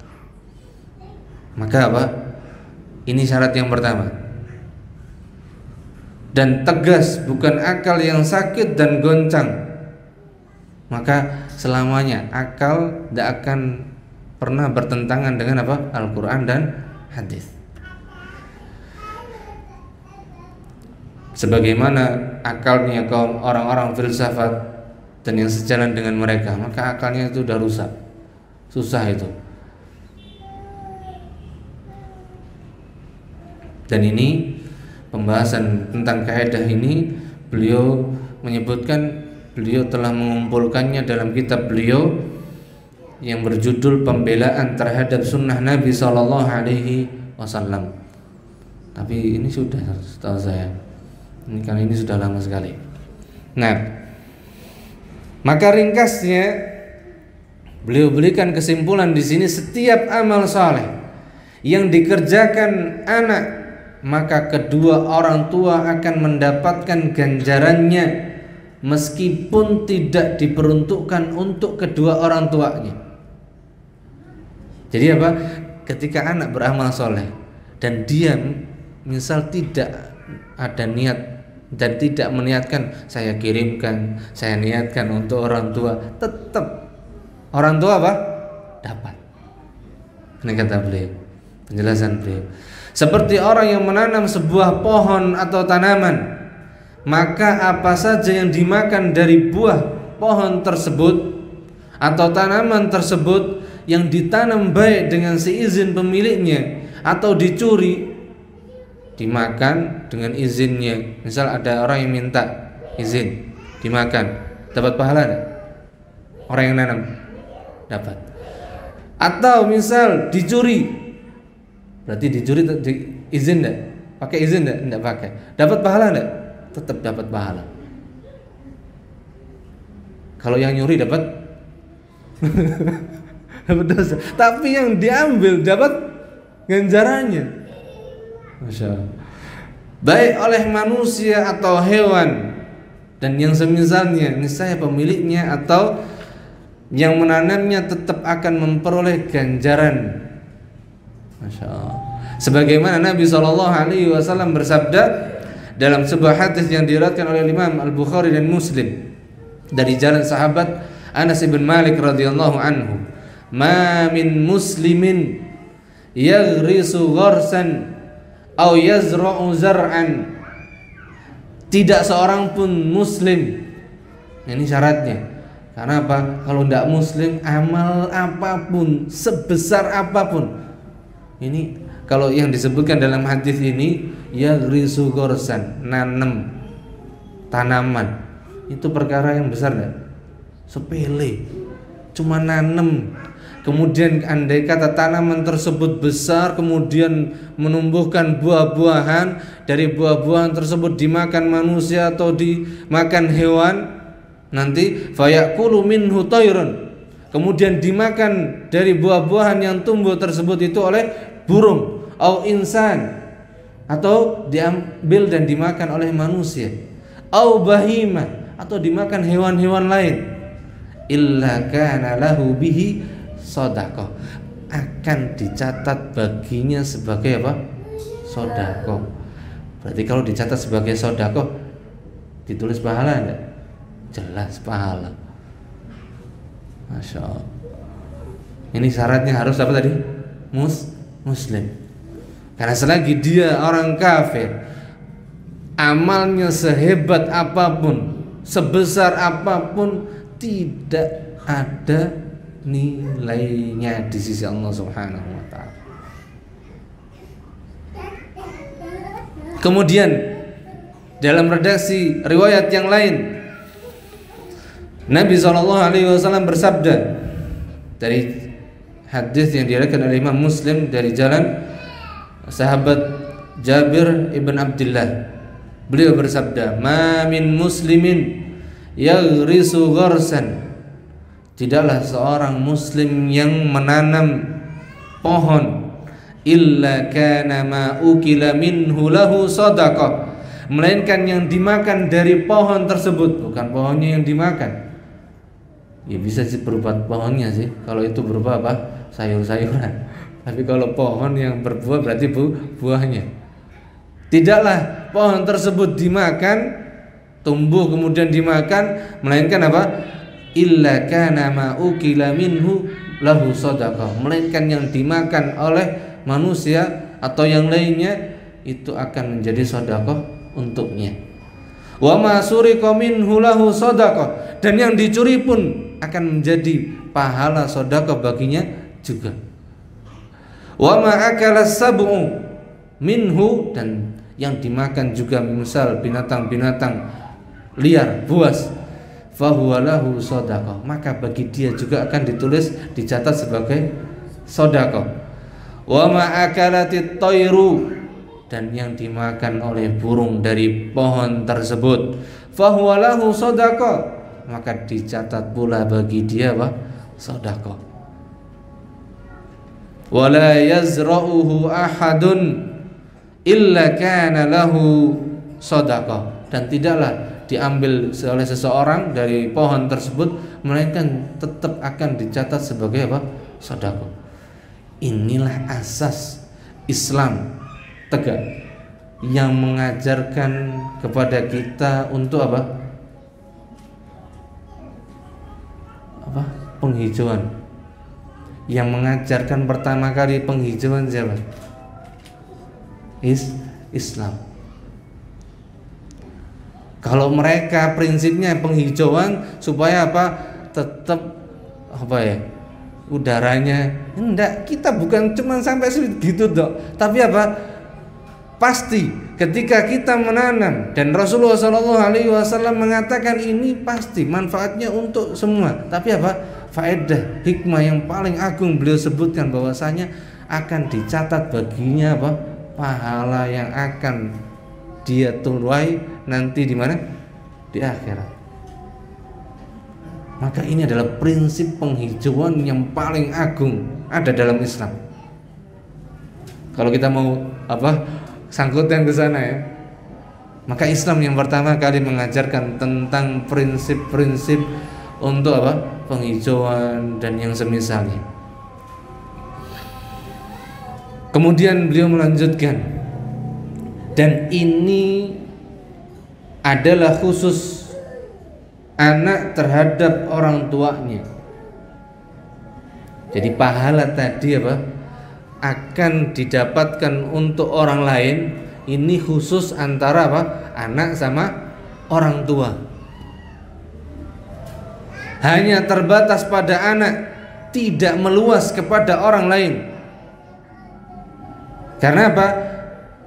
[SPEAKER 1] Maka apa? Ini syarat yang pertama. Dan tegas, bukan akal yang sakit dan goncang. Maka selamanya akal tidak akan pernah bertentangan dengan apa? Al-Quran dan hadis. Sebagaimana akalnya kaum orang-orang filsafat dan yang sejalan dengan mereka, maka akalnya itu sudah rusak, susah itu. Dan ini pembahasan tentang kaidah ini beliau menyebutkan, beliau telah mengumpulkannya dalam kitab beliau yang berjudul Pembelaan Terhadap Sunnah Nabi Sallallahu Alaihi Wasallam. Tapi ini sudah, setahu saya, ini karena ini sudah lama sekali. Nah, maka ringkasnya beliau berikan kesimpulan di sini, setiap amal saleh yang dikerjakan anak, maka kedua orang tua akan mendapatkan ganjarannya meskipun tidak diperuntukkan untuk kedua orang tuanya. Jadi apa? Ketika anak beramal soleh dan dia misal tidak ada niat dan tidak meniatkan, saya kirimkan, saya niatkan untuk orang tua, tetap orang tua apa? Dapat. Ini kata beliau, penjelasan beliau. Seperti orang yang menanam sebuah pohon atau tanaman, maka apa saja yang dimakan dari buah pohon tersebut atau tanaman tersebut yang ditanam baik dengan seizin pemiliknya atau dicuri, dimakan dengan izinnya. Misal ada orang yang minta izin dimakan, dapat pahala enggak? Orang yang nanam dapat. Atau misal dicuri, berarti dicuri izin enggak? Pakai izin enggak? Enggak pakai. Dapat pahala enggak? Tetap dapat pahala. Kalau yang nyuri dapat dapat dosa, tapi yang diambil dapat ganjarannya. Masya Allah. Baik oleh manusia atau hewan dan yang semisalnya, niscaya pemiliknya atau yang menanamnya tetap akan memperoleh ganjaran. Masya Allah. Sebagaimana Nabi SAW bersabda dalam sebuah hadis yang diriwayatkan oleh Imam Al-Bukhari dan Muslim dari jalan sahabat Anas bin Malik radhiyallahu anhu, "Ma min muslimin yaghrisu gharsan aw yazra'u zar'an." Tidak seorang pun muslim, ini syaratnya, Karena apa? Kalau tidak muslim, amal apapun, sebesar apapun, ini kalau yang disebutkan dalam hadis ini, ya risu gorsan, nanam tanaman, itu perkara yang besar enggak? Sepele, cuma nanam. Kemudian andai kata tanaman tersebut besar, kemudian menumbuhkan buah-buahan, dari buah-buahan tersebut dimakan manusia atau dimakan hewan, nanti fayakulu minhu tayrun, kemudian dimakan dari buah-buahan yang tumbuh tersebut itu oleh burung au insan, atau diambil dan dimakan oleh manusia, au bahima, atau dimakan hewan-hewan lain, illa kana lahu bihi sedekah, akan dicatat baginya sebagai apa? Sedekah. Berarti kalau dicatat sebagai sedekah ditulis pahala enggak? Jelas pahala. Masya Allah. Ini syaratnya harus apa tadi? Muslim. Karena selagi dia orang kafir, amalnya sehebat apapun, sebesar apapun, tidak ada nilainya di sisi Allah Subhanahu wa ta'ala. Kemudian dalam redaksi riwayat yang lain, Nabi SAW bersabda dari hadis yang diriwayatkan oleh Imam Muslim dari jalan sahabat Jabir ibn Abdullah, beliau bersabda, "Ma min muslimin yaghrisu gharsan." Tidaklah seorang muslim yang menanam pohon illa kana ma ukila minhu lahu sadaqah, melainkan yang dimakan dari pohon tersebut, bukan pohonnya yang dimakan. Ya bisa sih berupa pohonnya sih, kalau itu berupa apa? Sayur-sayuran. Tapi kalau pohon yang berbuah berarti buahnya. Tidaklah pohon tersebut dimakan, tumbuh kemudian dimakan, melainkan apa? Illa kana ma ukila minhu lahu sadaqah, melainkan yang dimakan oleh manusia atau yang lainnya itu akan menjadi sedekah untuknya. Wa ma suriqa minhu lahu sadaqah, dan yang dicuri pun akan menjadi pahala sedekah baginya juga. Wa ma akala sab'u minhu, dan yang dimakan juga misal binatang-binatang liar, buas, fahuwa lahu sadaqah, maka bagi dia juga akan ditulis, dicatat sebagai sedekah. Wa ma akalatit tayru, dan yang dimakan oleh burung dari pohon tersebut, fahuwa lahu sadaqah, maka dicatat pula bagi dia apa? Sedekah. Wa la yazra'uhu ahadun illa kana lahu sadaqah, dan tidaklah diambil oleh seseorang dari pohon tersebut melainkan tetap akan dicatat sebagai apa? Sedekah. Inilah asas Islam tegak yang mengajarkan kepada kita untuk apa? Penghijauan. Yang mengajarkan pertama kali penghijauan siapa? Islam. Kalau mereka prinsipnya penghijauan supaya apa? Tetap apa ya? Udaranya enggak, kita bukan cuma sampai segitu dok, tapi apa? Pasti ketika kita menanam, dan Rasulullah SAW mengatakan ini pasti manfaatnya untuk semua. Tapi apa? Faedah hikmah yang paling agung beliau sebutkan bahwasanya akan dicatat baginya apa? Pahala yang akan dia tuai nanti di mana? Di akhirat. Maka ini adalah prinsip penghijauan yang paling agung ada dalam Islam. Kalau kita mau apa? Sangkutan ke sana ya. Maka Islam yang pertama kali mengajarkan tentang prinsip-prinsip untuk apa? Penghijauan dan yang semisalnya. Kemudian beliau melanjutkan, dan ini adalah khusus anak terhadap orang tuanya. Jadi pahala tadi apa? Akan didapatkan untuk orang lain. Ini khusus antara apa? Anak sama orang tua. hanya terbatas pada anak, tidak meluas kepada orang lain. Karena apa?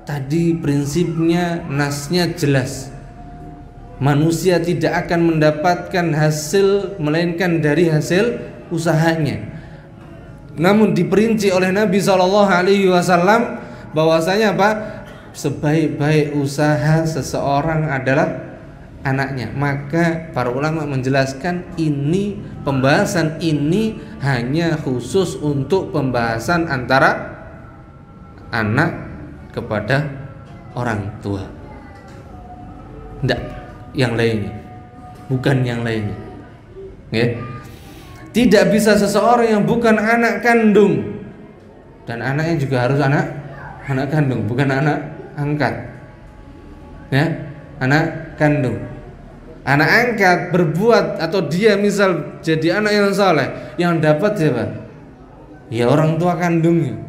[SPEAKER 1] Tadi prinsipnya, nasnya jelas. Manusia tidak akan mendapatkan hasil melainkan dari hasil usahanya. Namun diperinci oleh Nabi SAW bahwasanya apa? Sebaik-baik usaha seseorang adalah anaknya. Maka para ulama menjelaskan ini, pembahasan ini hanya khusus untuk pembahasan antara anak kepada orang tua, tidak yang lainnya, bukan yang lainnya. Ya. Tidak bisa seseorang yang bukan anak kandung, dan anaknya juga harus anak kandung, bukan anak angkat. Ya, anak kandung. Anak angkat berbuat atau dia misal jadi anak yang saleh, yang dapat siapa? Ya orang tua kandungnya.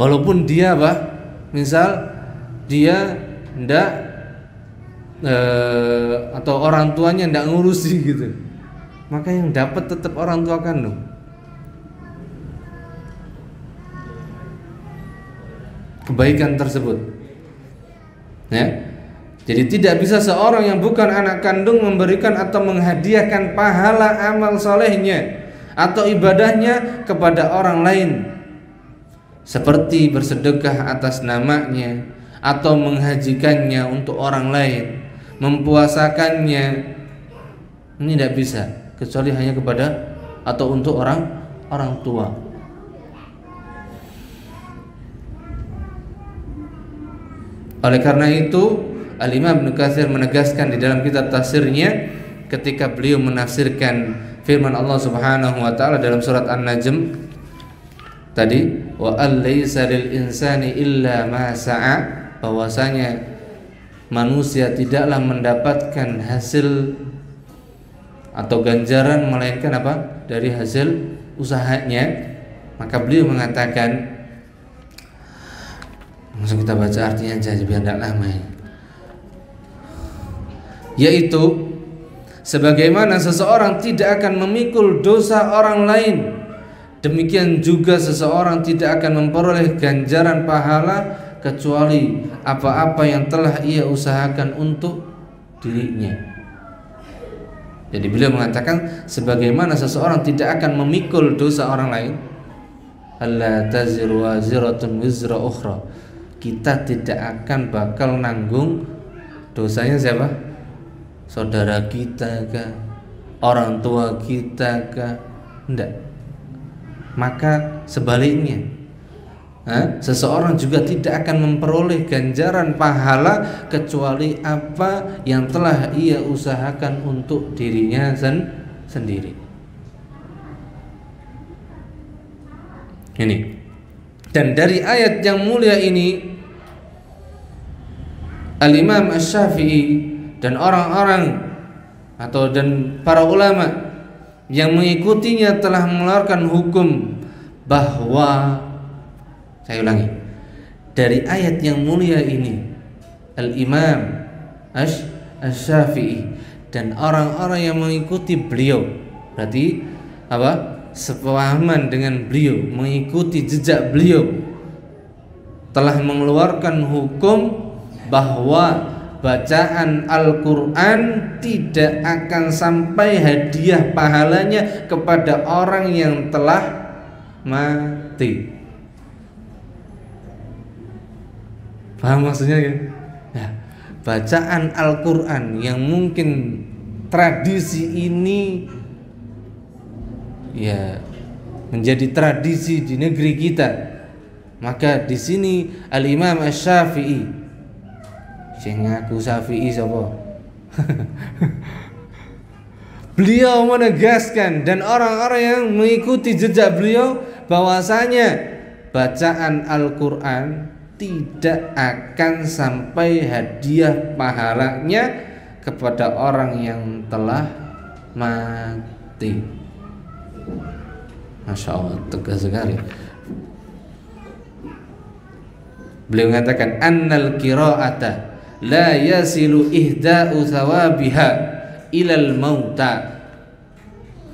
[SPEAKER 1] Walaupun dia apa? Misal dia ndak atau orang tuanya ndak ngurusi gitu, maka yang dapat tetap orang tua kandung. Kebaikan tersebut. Ya. Jadi tidak bisa seorang yang bukan anak kandung memberikan atau menghadiahkan pahala amal solehnya atau ibadahnya kepada orang lain, seperti bersedekah atas namanya atau menghajikannya untuk orang lain, mempuasakannya. Ini tidak bisa kecuali hanya kepada atau untuk orang tua. Oleh karena itu Al-Imam Ibnu Katsir menegaskan di dalam kitab tafsirnya ketika beliau menafsirkan firman Allah Subhanahu wa taala dalam surat An-Najm tadi, wa allaisa lil insani illa ma sa'a, bahwasanya manusia tidaklah mendapatkan hasil atau ganjaran melainkan apa? Dari hasil usahanya. Maka beliau mengatakan, langsung kita baca artinya aja biar tidak lama ya. Yaitu sebagaimana seseorang tidak akan memikul dosa orang lain, demikian juga seseorang tidak akan memperoleh ganjaran pahala kecuali apa-apa yang telah ia usahakan untuk dirinya. Jadi beliau mengatakan sebagaimana seseorang tidak akan memikul dosa orang lain, alla taziru waziratun wizra ukhra, kita tidak akan bakal nanggung dosanya siapa? Saudara kita kah? Orang tua kita kah? Tidak. Maka sebaliknya, seseorang juga tidak akan memperoleh ganjaran pahala kecuali apa yang telah ia usahakan untuk dirinya sendiri. Ini. Dan dari ayat yang mulia ini, Al-Imam Asy-Syafi'i dan orang-orang dan para ulama yang mengikutinya telah mengeluarkan hukum bahwa, saya ulangi, dari ayat yang mulia ini Al-Imam Asy-Syafi'i dan orang-orang yang mengikuti beliau, berarti apa? Sepahaman dengan beliau, mengikuti jejak beliau, telah mengeluarkan hukum bahwa bacaan Al-Quran tidak akan sampai hadiah pahalanya kepada orang yang telah mati. Paham maksudnya ya? Nah, bacaan Al-Quran yang mungkin tradisi ini ya menjadi tradisi di negeri kita, maka di sini Al-Imam Asy-Syafi'i, sing ngaku Syafi'i sapa? Beliau menegaskan dan orang-orang yang mengikuti jejak beliau bahwasanya bacaan Al-Quran tidak akan sampai hadiah pahalanya kepada orang yang telah mati. Masya Allah, tegas sekali. Beliau mengatakan annal qira'ata la yasilu ihda'u thawabiha ilal mauta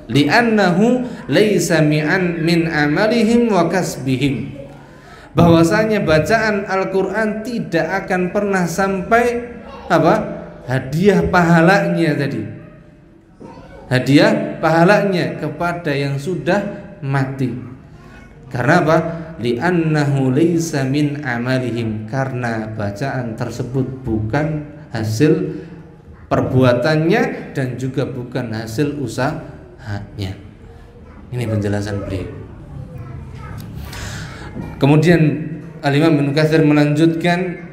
[SPEAKER 1] li'annahu laisa min amalihim wa kasbihim, bahwasanya bacaan Al-Qur'an tidak akan pernah sampai hadiah pahalanya tadi, hadiah pahalanya kepada yang sudah mati. Karena apa? Li'annahu laisa min amalihim, karena bacaan tersebut bukan hasil perbuatannya dan juga bukan hasil usahanya. Ini penjelasan beliau. Kemudian Al-Imam Ibnu Katsir melanjutkan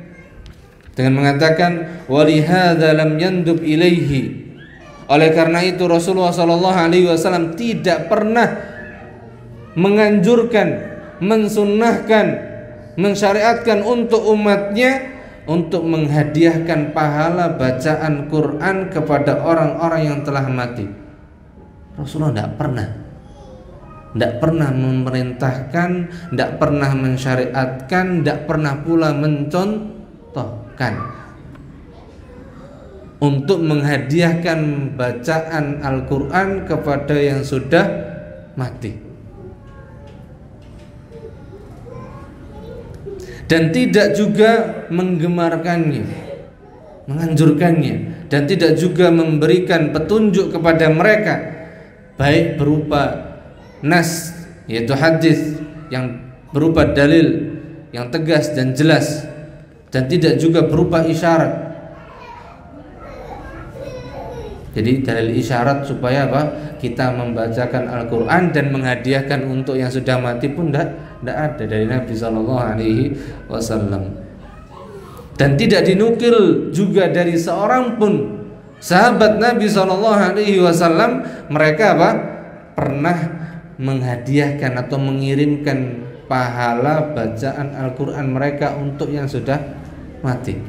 [SPEAKER 1] dengan mengatakan walihadza lam yandub ilaihi, oleh karena itu Rasulullah sallallahu alaihi wasallam tidak pernah menganjurkan, mensunnahkan, mensyariatkan untuk umatnya untuk menghadiahkan pahala bacaan Quran kepada orang-orang yang telah mati. Rasulullah tidak pernah memerintahkan, tidak pernah mensyariatkan, tidak pernah pula mencontohkan untuk menghadiahkan bacaan Al-Quran kepada yang sudah mati. Dan tidak juga menggemarkannya, menganjurkannya, dan tidak juga memberikan petunjuk kepada mereka, baik berupa nas, yaitu hadis yang berupa dalil yang tegas dan jelas, dan tidak juga berupa isyarat. Jadi dalil isyarat supaya kita membacakan Al-Quran dan menghadiahkan untuk yang sudah mati pun tidak ada dari Nabi Sallallahu Alaihi Wasallam, dan tidak dinukil juga dari seorang pun sahabat Nabi Sallallahu Alaihi Wasallam mereka pernah menghadiahkan atau mengirimkan pahala bacaan Al-Quran mereka untuk yang sudah mati.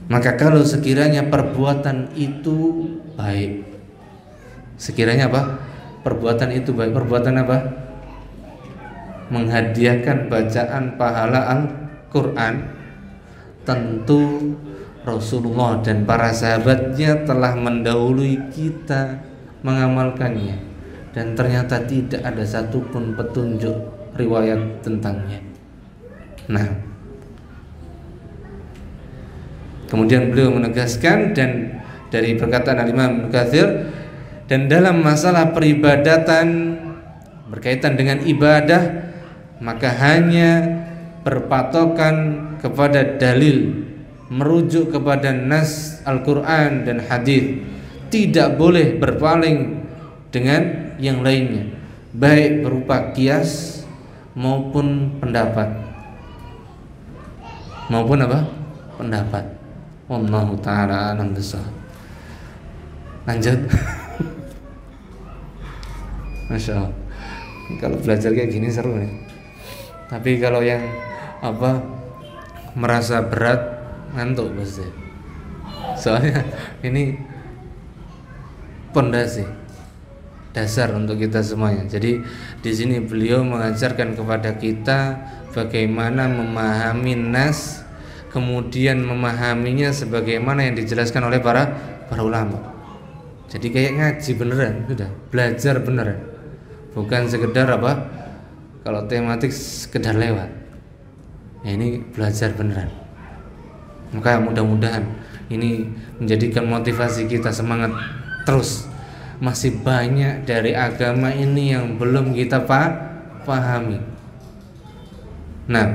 [SPEAKER 1] Maka kalau sekiranya perbuatan itu baik, sekiranya perbuatan itu baik, perbuatan menghadiahkan bacaan pahala Al-Quran, tentu Rasulullah dan para sahabatnya telah mendahului kita mengamalkannya, dan ternyata tidak ada satupun petunjuk riwayat tentangnya. Nah, kemudian beliau menegaskan, dan dari perkataan Al-Imam Ibnu Katsir, dan dalam masalah peribadatan berkaitan dengan ibadah, maka hanya berpatokan kepada dalil, merujuk kepada nas Al-Quran dan hadis, tidak boleh berpaling dengan yang lainnya, baik berupa kias maupun pendapat, pendapat. Wallahu ta'ala a'lam bishawab. Lanjut. Masya Allah, kalau belajar kayak gini seru nih. Tapi kalau yang merasa berat, ngantuk pasti. Soalnya ini pondasi dasar untuk kita semuanya. Jadi di sini beliau mengajarkan kepada kita bagaimana memahami nas, kemudian memahaminya sebagaimana yang dijelaskan oleh para ulama. Jadi kayak ngaji beneran, sudah belajar beneran, bukan sekedar kalau tematik sekedar lewat. Ya, ini belajar beneran. Maka mudah-mudahan ini menjadikan motivasi kita semangat terus. Masih banyak dari agama ini yang belum kita pahami. Nah,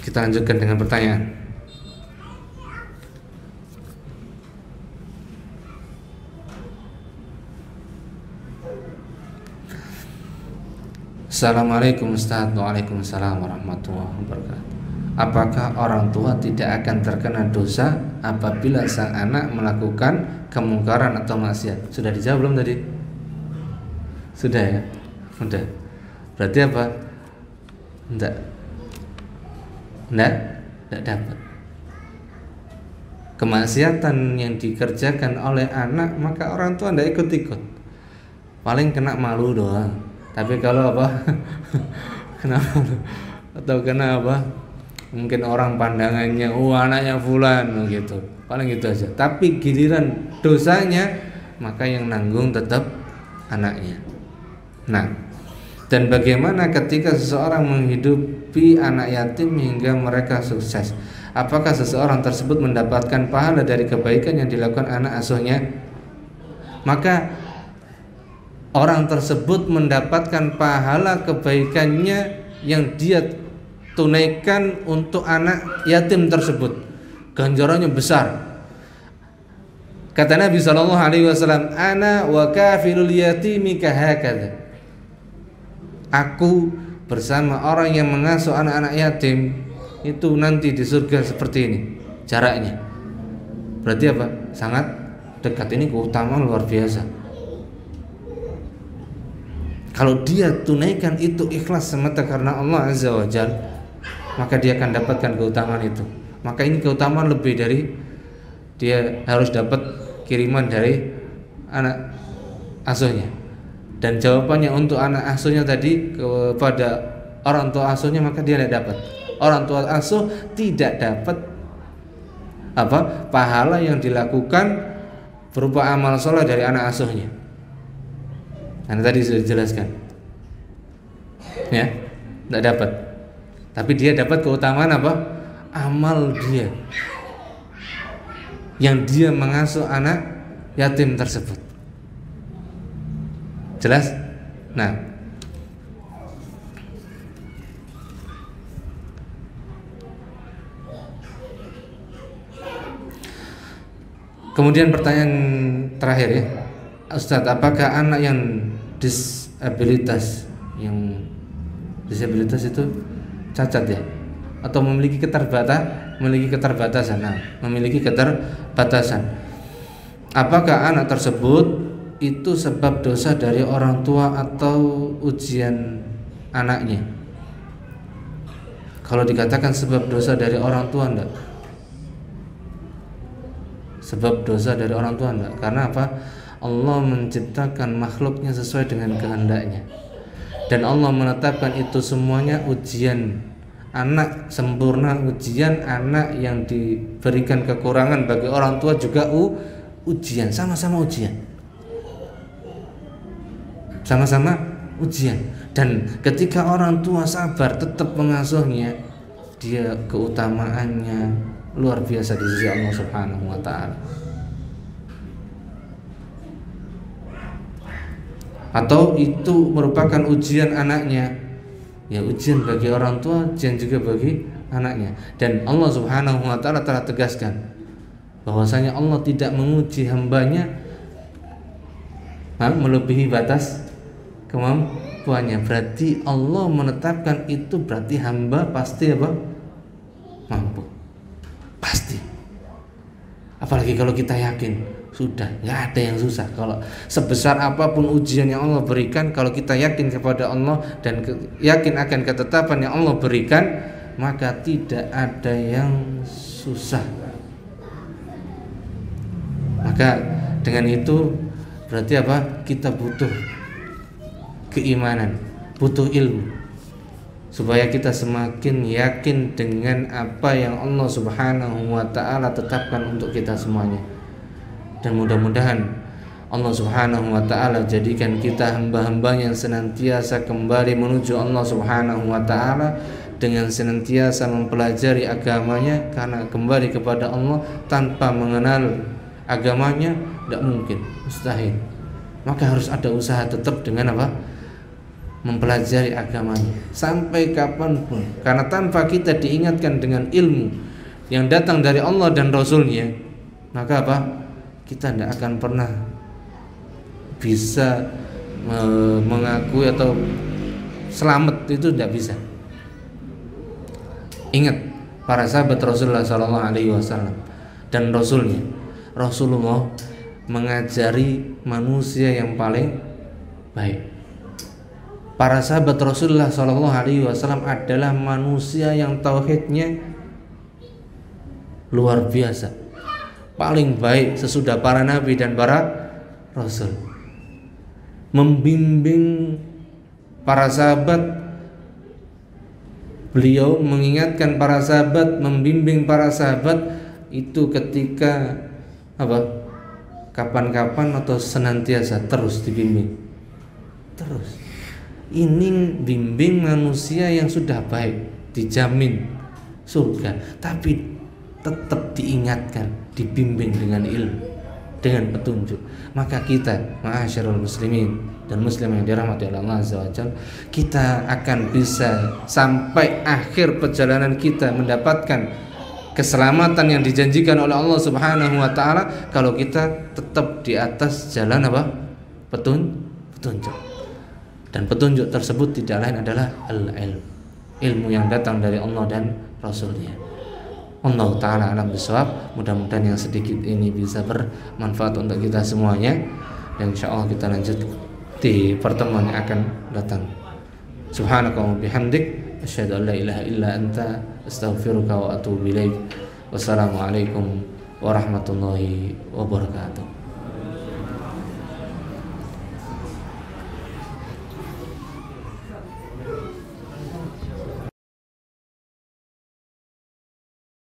[SPEAKER 1] kita lanjutkan dengan pertanyaan. Assalamualaikum Ustaz. Waalaikumsalam warahmatullahi wabarakatuh. Apakah orang tua tidak akan terkena dosa apabila sang anak melakukan kemungkaran atau maksiat? Sudah dijawab belum tadi? Sudah ya? Sudah. Berarti apa? Enggak dapat. Kemaksiatan yang dikerjakan oleh anak, maka orang tua enggak ikut-ikut. Paling kena malu doang. Tapi kalau kena malu atau kena Mungkin orang pandangannya, oh anaknya fulan gitu, paling gitu aja. Tapi giliran dosanya, maka yang nanggung tetap anaknya. Nah, dan bagaimana ketika seseorang menghidupi anak yatim hingga mereka sukses? Apakah seseorang tersebut mendapatkan pahala dari kebaikan yang dilakukan anak asuhnya? Maka orang tersebut mendapatkan pahala kebaikannya yang dia tunaikan untuk anak yatim tersebut, ganjarannya besar. Kata Nabi sallallahu alaihi wasallam, "Ana wa kafilul yatimi kahakadza." Aku bersama orang yang mengasuh anak-anak yatim itu nanti di surga seperti ini jaraknya. Berarti apa? Sangat dekat. Ini keutamaan luar biasa. Kalau dia tunaikan itu ikhlas semata karena Allah Azza wa Jalla, maka dia akan dapatkan keutamaan itu. Maka ini keutamaan lebih dari dia harus dapat kiriman dari anak asuhnya. Dan jawabannya untuk anak asuhnya tadi kepada orang tua asuhnya, maka dia tidak dapat. Orang tua asuh tidak dapat pahala yang dilakukan berupa amal soleh dari anak asuhnya. Karena tadi sudah dijelaskan, ya, tidak dapat. Tapi dia dapat keutamaan apa? Amal dia yang dia mengasuh anak yatim tersebut. Jelas? Nah, kemudian pertanyaan terakhir ya, Ustadz, apakah anak yang disabilitas itu cacat ya, atau memiliki keterbatasan? Nah, memiliki keterbatasan. Apakah anak tersebut itu sebab dosa dari orang tua atau ujian anaknya? Kalau dikatakan sebab dosa dari orang tua, enggak. Sebab dosa dari orang tua enggak. Karena apa? Allah menciptakan makhluknya sesuai dengan kehendaknya. Dan Allah menetapkan itu semuanya ujian. Anak sempurna ujian, anak yang diberikan kekurangan bagi orang tua juga ujian, sama-sama ujian. Sama-sama ujian. Dan ketika orang tua sabar tetap mengasuhnya, dia keutamaannya luar biasa di sisi Allah Subhanahu wa taala. Atau itu merupakan ujian anaknya, ya ujian bagi orang tua, ujian juga bagi anaknya. Dan Allah Subhanahu wa taala telah tegaskan bahwasanya Allah tidak menguji hambanya melebihi batas kemampuannya. Berarti Allah menetapkan itu, berarti hamba pasti apa? Mampu. Pasti. Apalagi kalau kita yakin sudah nggak ada yang susah. Kalau sebesar apapun ujian yang Allah berikan, kalau kita yakin kepada Allah dan yakin akan ketetapan yang Allah berikan, maka tidak ada yang susah. Maka dengan itu berarti apa? Kita butuh keimanan, butuh ilmu, supaya kita semakin yakin dengan apa yang Allah Subhanahu wa taala tetapkan untuk kita semuanya. Dan mudah-mudahan Allah Subhanahu wa taala jadikan kita hamba-hambanya yang senantiasa kembali menuju Allah Subhanahu wa taala dengan senantiasa mempelajari agamanya, karena kembali kepada Allah tanpa mengenal agamanya tidak mungkin, mustahil. Maka harus ada usaha tetap dengan apa? Mempelajari agamanya sampai kapanpun. Karena tanpa kita diingatkan dengan ilmu yang datang dari Allah dan Rasulnya, maka apa? Kita tidak akan pernah bisa mengakui atau selamat, itu tidak bisa. Ingat para sahabat Rasulullah SAW dan Rasulnya. Rasulullah mengajari manusia yang paling baik. Para sahabat Rasulullah SAW adalah manusia yang tauhidnya luar biasa, paling baik sesudah para nabi dan para rasul. Membimbing para sahabat Beliau mengingatkan para sahabat, membimbing para sahabat itu ketika apa? Kapan-kapan atau senantiasa terus dibimbing. Terus. Ini bimbing manusia yang sudah baik, dijamin surga, tapi tetap diingatkan, dibimbing dengan ilmu, dengan petunjuk. Maka kita, ma'asyarul muslimin dan muslim yang dirahmati Allah Azza wa Jalla, kita akan bisa sampai akhir perjalanan kita mendapatkan keselamatan yang dijanjikan oleh Allah Subhanahu wa taala kalau kita tetap di atas jalan apa? Petunjuk. Dan petunjuk tersebut tidak lain adalah al-ilm, ilmu yang datang dari Allah dan Rasulnya. Allah ta'ala alam bisawab. Mudah-mudahan yang sedikit ini bisa bermanfaat untuk kita semuanya. Dan insyaAllah kita lanjut di pertemuan yang akan datang. Subhanaka wa bihamdik, asyhadu an la ilaha illa anta, astaghfiruka wa atubu ilaik. Wassalamualaikum warahmatullahi wabarakatuh.